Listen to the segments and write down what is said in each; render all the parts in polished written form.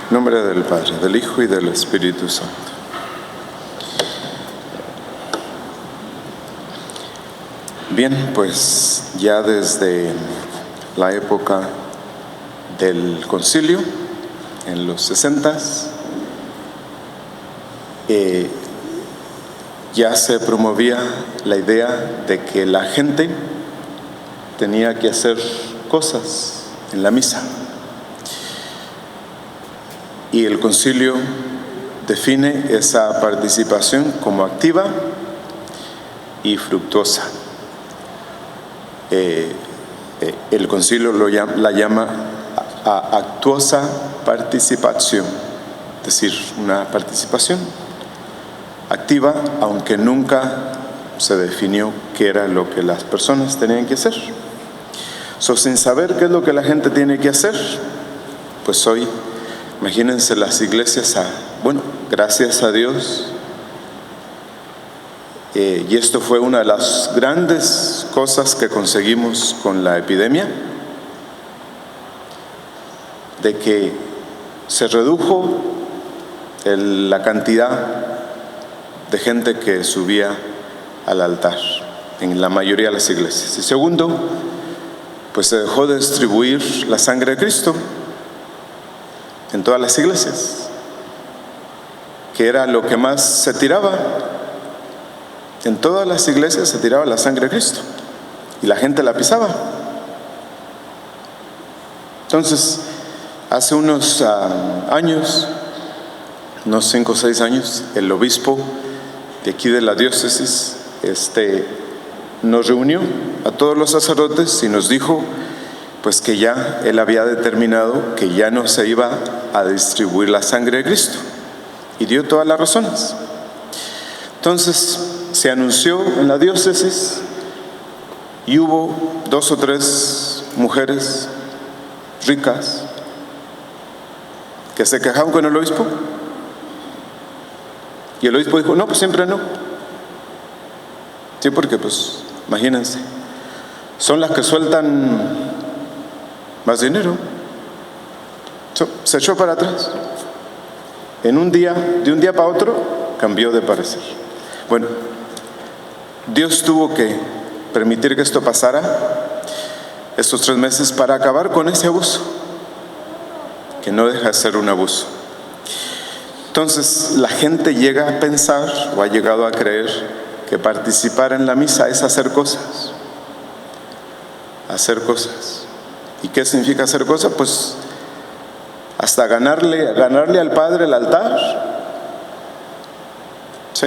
En nombre del Padre, del Hijo y del Espíritu Santo. Bien, pues ya desde la época del concilio, en los 60s, ya se promovía la idea de que la gente tenía que hacer cosas en la misa. Y el concilio define esa participación como activa y fructuosa. El concilio la llama actuosa participación, es decir, una participación activa, aunque nunca se definió qué era lo que las personas tenían que hacer. Sin saber qué es lo que la gente tiene que hacer, pues hoy, imagínense las iglesias, gracias a Dios, y esto fue una de las grandes cosas que conseguimos con la epidemia, de que se redujo la cantidad de gente que subía al altar en la mayoría de las iglesias. Y segundo, pues se dejó de distribuir la sangre de Cristo en todas las iglesias, que era lo que más se tiraba. En todas las iglesias se tiraba la sangre de Cristo y la gente la pisaba. Entonces, hace unos años, unos 5 o 6 años, el obispo de aquí de la diócesis nos reunió a todos los sacerdotes y nos dijo pues que ya él había determinado que ya no se iba a distribuir la sangre de Cristo, y dio todas las razones. Entonces se anunció en la diócesis y hubo 2 o 3 mujeres ricas que se quejaron con el obispo, y el obispo dijo: no, pues siempre no. Sí, porque pues imagínense, son las que sueltan más dinero. Se echó para atrás. De un día para otro, cambió de parecer. Bueno, Dios tuvo que permitir que esto pasara estos 3 meses para acabar con ese abuso, que no deja de ser un abuso. Entonces, la gente llega a pensar, o ha llegado a creer, que participar en la misa es hacer cosas. Hacer cosas. ¿Y qué significa hacer cosas? Pues hasta ganarle al Padre el altar. Sí,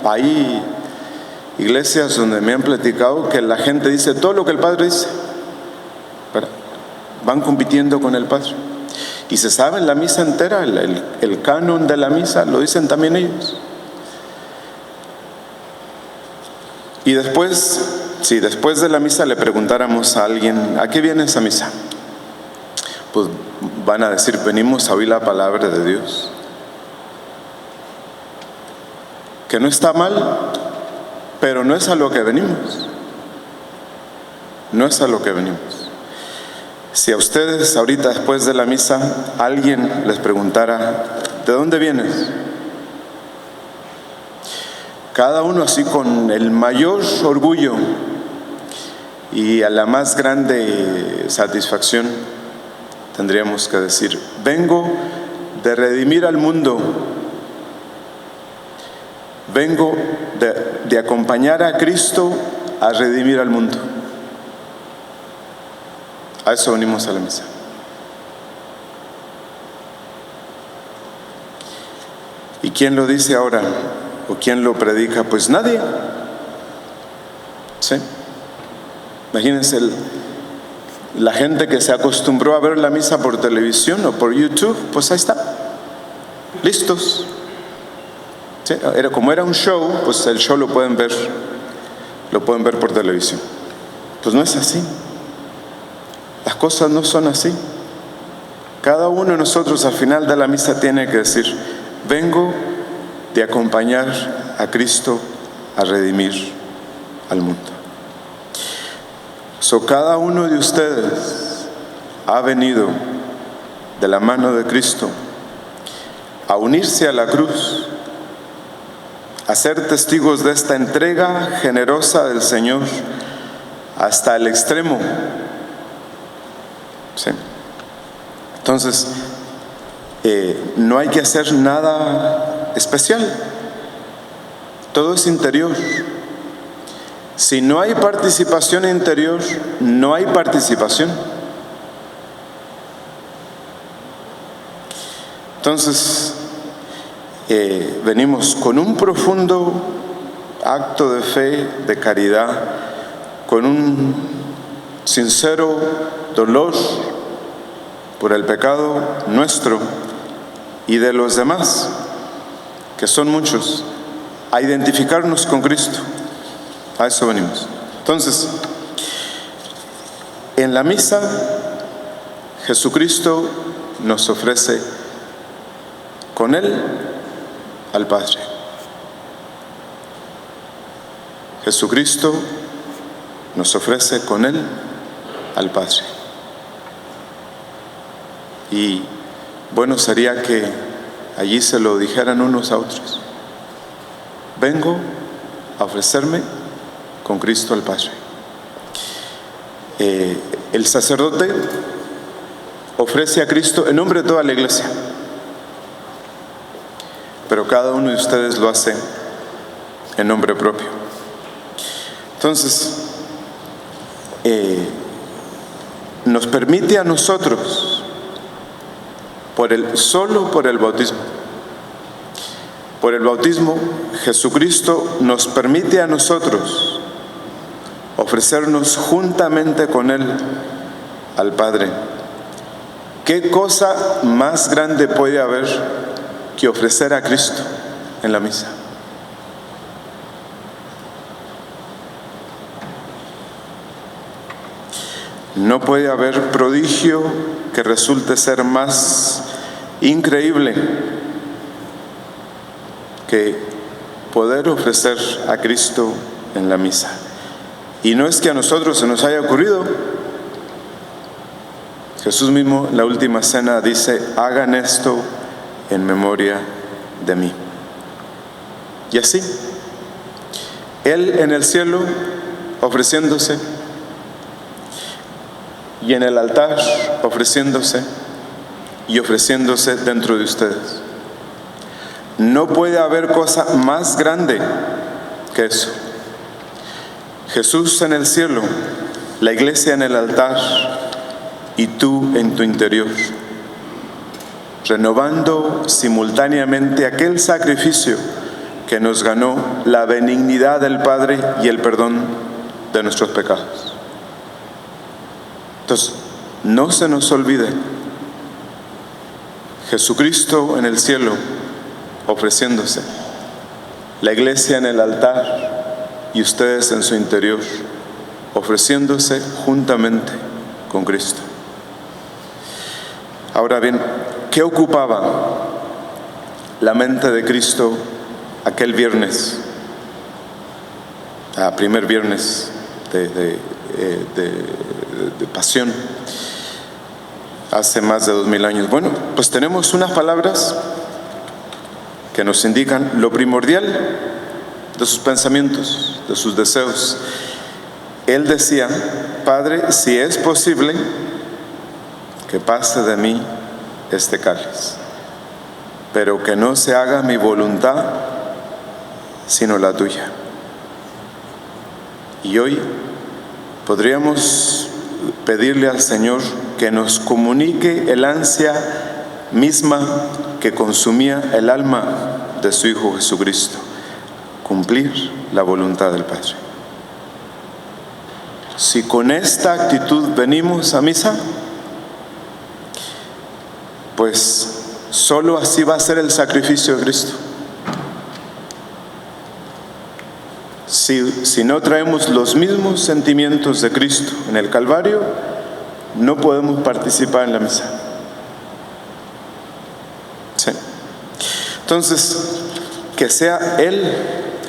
hay iglesias donde me han platicado que la gente dice todo lo que el Padre dice. Pero van compitiendo con el Padre. Y se sabe la misa entera, el canon de la misa, lo dicen también ellos. Y después, si después de la misa le preguntáramos a alguien: ¿a qué viene esa misa? Pues van a decir: venimos a oír la palabra de Dios. Que no está mal, pero no es a lo que venimos. No es a lo que venimos. Si a ustedes ahorita, después de la misa, alguien les preguntara: ¿de dónde vienes? Cada uno, así con el mayor orgullo y a la más grande satisfacción, tendríamos que decir: vengo de redimir al mundo. Vengo de acompañar a Cristo a redimir al mundo. A eso venimos a la misa. ¿Y quién lo dice ahora? ¿O quién lo predica? Pues nadie. ¿Sí? Imagínense la gente que se acostumbró a ver la misa por televisión o por YouTube, pues ahí está, listos. ¿Sí? Como era un show, pues el show lo pueden ver por televisión. Pues no es así. Las cosas no son así. Cada uno de nosotros al final de la misa tiene que decir: vengo de acompañar a Cristo a redimir al mundo. Cada uno de ustedes ha venido de la mano de Cristo a unirse a la cruz, a ser testigos de esta entrega generosa del Señor hasta el extremo. ¿Sí? Entonces, no hay que hacer nada especial. Todo es interior. Si no hay participación interior, no hay participación. Entonces, venimos con un profundo acto de fe, de caridad, con un sincero dolor por el pecado nuestro y de los demás, que son muchos, a identificarnos con Cristo. A eso venimos. Entonces, en la misa, Jesucristo nos ofrece con Él al Padre. Jesucristo nos ofrece con Él al Padre. Y bueno sería que allí se lo dijeran unos a otros. Vengo a ofrecerme con Cristo al Padre. El sacerdote ofrece a Cristo en nombre de toda la iglesia, pero cada uno de ustedes lo hace en nombre propio. Entonces, nos permite a nosotros, solo por el bautismo. Por el bautismo, Jesucristo nos permite a nosotros ofrecernos juntamente con Él al Padre. ¿Qué cosa más grande puede haber que ofrecer a Cristo en la misa? No puede haber prodigio que resulte ser más increíble que poder ofrecer a Cristo en la misa. Y no es que a nosotros se nos haya ocurrido. Jesús mismo en la última cena dice: hagan esto en memoria de mí. Y así, Él en el cielo ofreciéndose, y en el altar ofreciéndose, y ofreciéndose dentro de ustedes. No puede haber cosa más grande que eso. Jesús en el cielo, la iglesia en el altar y tú en tu interior, renovando simultáneamente aquel sacrificio que nos ganó la benignidad del Padre y el perdón de nuestros pecados. Entonces, no se nos olvide, Jesucristo en el cielo ofreciéndose, la iglesia en el altar y ustedes en su interior ofreciéndose juntamente con Cristo. Ahora bien, ¿qué ocupaba la mente de Cristo aquel viernes, primer viernes de pasión, hace más de 2000 años? Bueno, pues tenemos unas palabras que nos indican lo primordial de sus pensamientos, de sus deseos. Él decía: Padre, si es posible, que pase de mí este cáliz, pero que no se haga mi voluntad, sino la tuya. Y hoy podríamos pedirle al Señor que nos comunique el ansia misma que consumía el alma de su Hijo Jesucristo: cumplir la voluntad del Padre. Si con esta actitud venimos a misa, pues solo así va a ser el sacrificio de Cristo. Si no traemos los mismos sentimientos de Cristo en el Calvario, no podemos participar en la misa. ¿Sí? Entonces, que sea Él,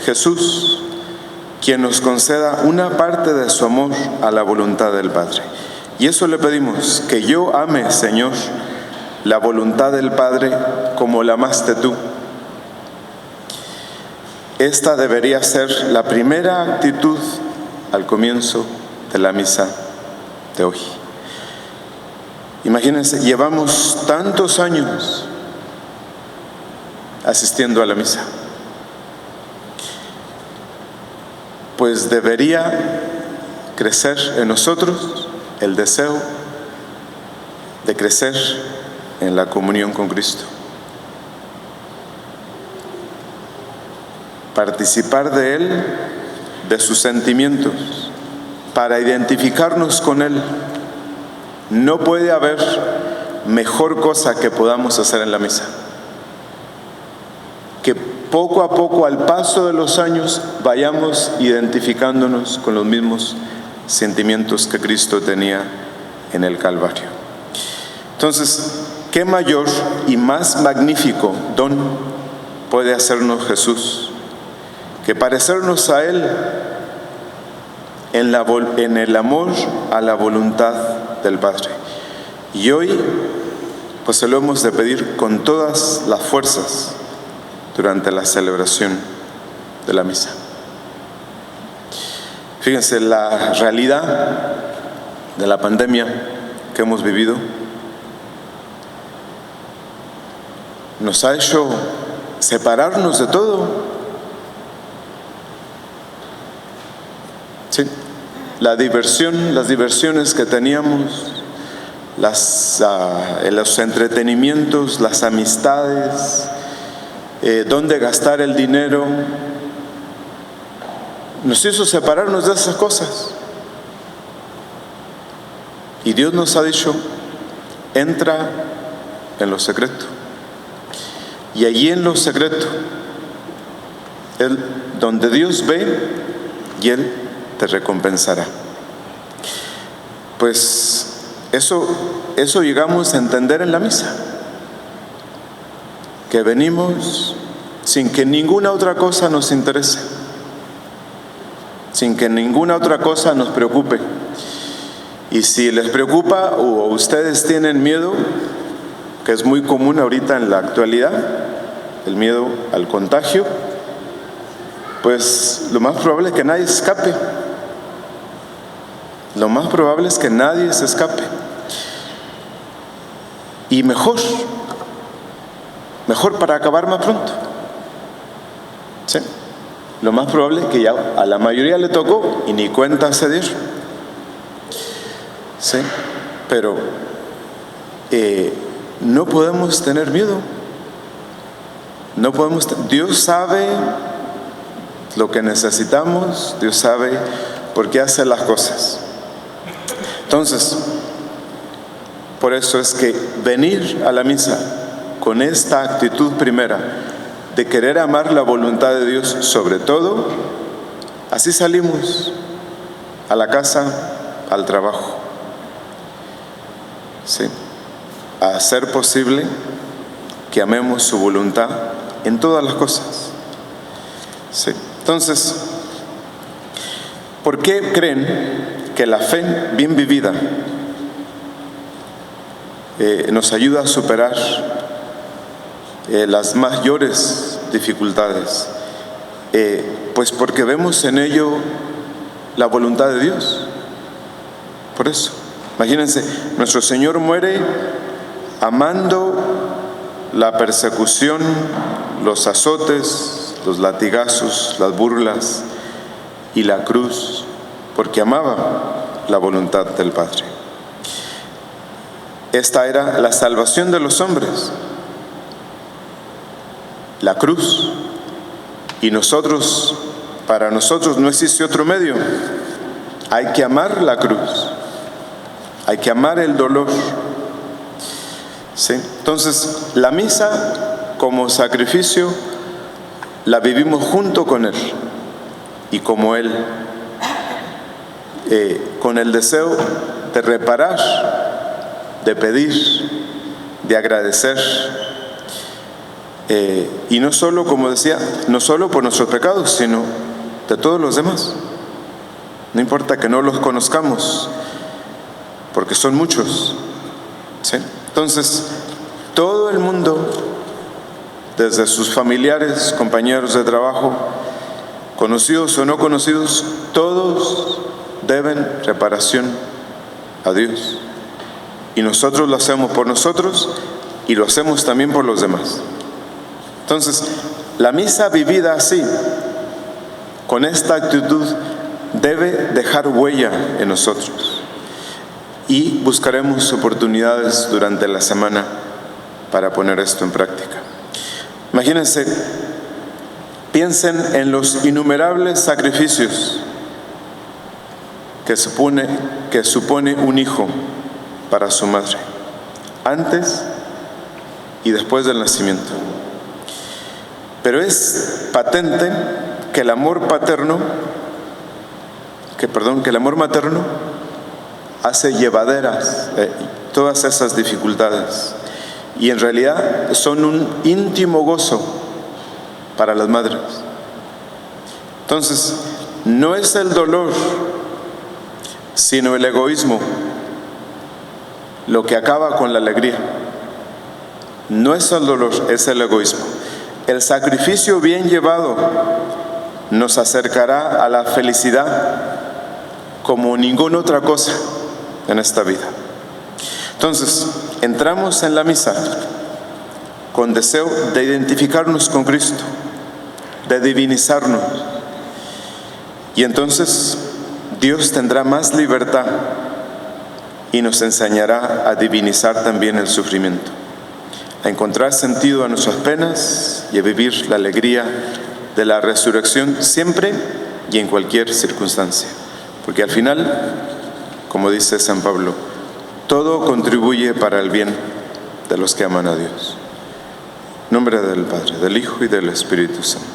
Jesús, quien nos conceda una parte de su amor a la voluntad del Padre. Y eso le pedimos: que yo ame, Señor, la voluntad del Padre como la amaste tú. Esta debería ser la primera actitud al comienzo de la misa de hoy. Imagínense, llevamos tantos años asistiendo a la misa. Pues debería crecer en nosotros el deseo de crecer en la comunión con Cristo. Participar de Él, de sus sentimientos, para identificarnos con Él. No puede haber mejor cosa que podamos hacer en la misa. Que poco a poco, al paso de los años, vayamos identificándonos con los mismos sentimientos que Cristo tenía en el Calvario. Entonces, ¿qué mayor y más magnífico don puede hacernos Jesús que parecernos a Él en el amor a la voluntad del Padre? Y hoy, pues se lo hemos de pedir con todas las fuerzas durante la celebración de la misa. Fíjense, la realidad de la pandemia que hemos vivido nos ha hecho separarnos de todo. Sí, la diversión, las diversiones que teníamos, los entretenimientos, las amistades, dónde gastar el dinero, nos hizo separarnos de esas cosas. Y Dios nos ha dicho, entra en lo secreto. Y allí en lo secreto, donde Dios ve, y Él te recompensará. Pues eso llegamos a entender en la misa. Que venimos sin que ninguna otra cosa nos interese, sin que ninguna otra cosa nos preocupe. Y si les preocupa o ustedes tienen miedo, que es muy común ahorita en la actualidad, el miedo al contagio, pues lo más probable es que nadie se escape. Lo más probable es que nadie se escape. Y mejor para acabar más pronto. ¿Sí? Lo más probable es que ya a la mayoría le tocó y ni cuenta se dieron. ¿Sí? Pero no podemos tener miedo. Dios sabe lo que necesitamos, Dios sabe por qué hace las cosas. Entonces, por eso es que venir a la misa con esta actitud primera de querer amar la voluntad de Dios sobre todo, así salimos a la casa, al trabajo. ¿Sí? A hacer posible que amemos su voluntad en todas las cosas. ¿Sí? Entonces, ¿por qué creen que la fe bien vivida nos ayuda a superar las mayores dificultades? Pues porque vemos en ello la voluntad de Dios. Por eso, imagínense, nuestro Señor muere amando la persecución, los azotes, los latigazos, las burlas y la cruz, porque amaba la voluntad del Padre. Esta era la salvación de los hombres, la cruz. Y para nosotros no existe otro medio. Hay que amar la cruz, hay que amar el dolor. ¿Sí? Entonces, la misa como sacrificio la vivimos junto con Él y como Él, con el deseo de reparar, de pedir, de agradecer, y no solo, como decía, no solo por nuestros pecados, sino de todos los demás. No importa que no los conozcamos, porque son muchos. ¿Sí? Entonces, todo el mundo, desde sus familiares, compañeros de trabajo, conocidos o no conocidos, todos deben reparación a Dios. Y nosotros lo hacemos por nosotros y lo hacemos también por los demás. Entonces, la misa vivida así, con esta actitud, debe dejar huella en nosotros. Y buscaremos oportunidades durante la semana para poner esto en práctica. Imagínense, piensen en los innumerables sacrificios que supone un hijo para su madre, antes y después del nacimiento. Pero es patente que el amor materno hace llevaderas todas esas dificultades, y en realidad son un íntimo gozo para las madres. Entonces, no es el dolor, sino el egoísmo lo que acaba con la alegría. No es el dolor, es el egoísmo. El sacrificio bien llevado nos acercará a la felicidad como ninguna otra cosa en esta vida. Entonces, entramos en la misa con deseo de identificarnos con Cristo, de divinizarnos, y entonces Dios tendrá más libertad y nos enseñará a divinizar también el sufrimiento, a encontrar sentido a nuestras penas y a vivir la alegría de la resurrección siempre y en cualquier circunstancia. Porque al final, como dice San Pablo, todo contribuye para el bien de los que aman a Dios. En nombre del Padre, del Hijo y del Espíritu Santo.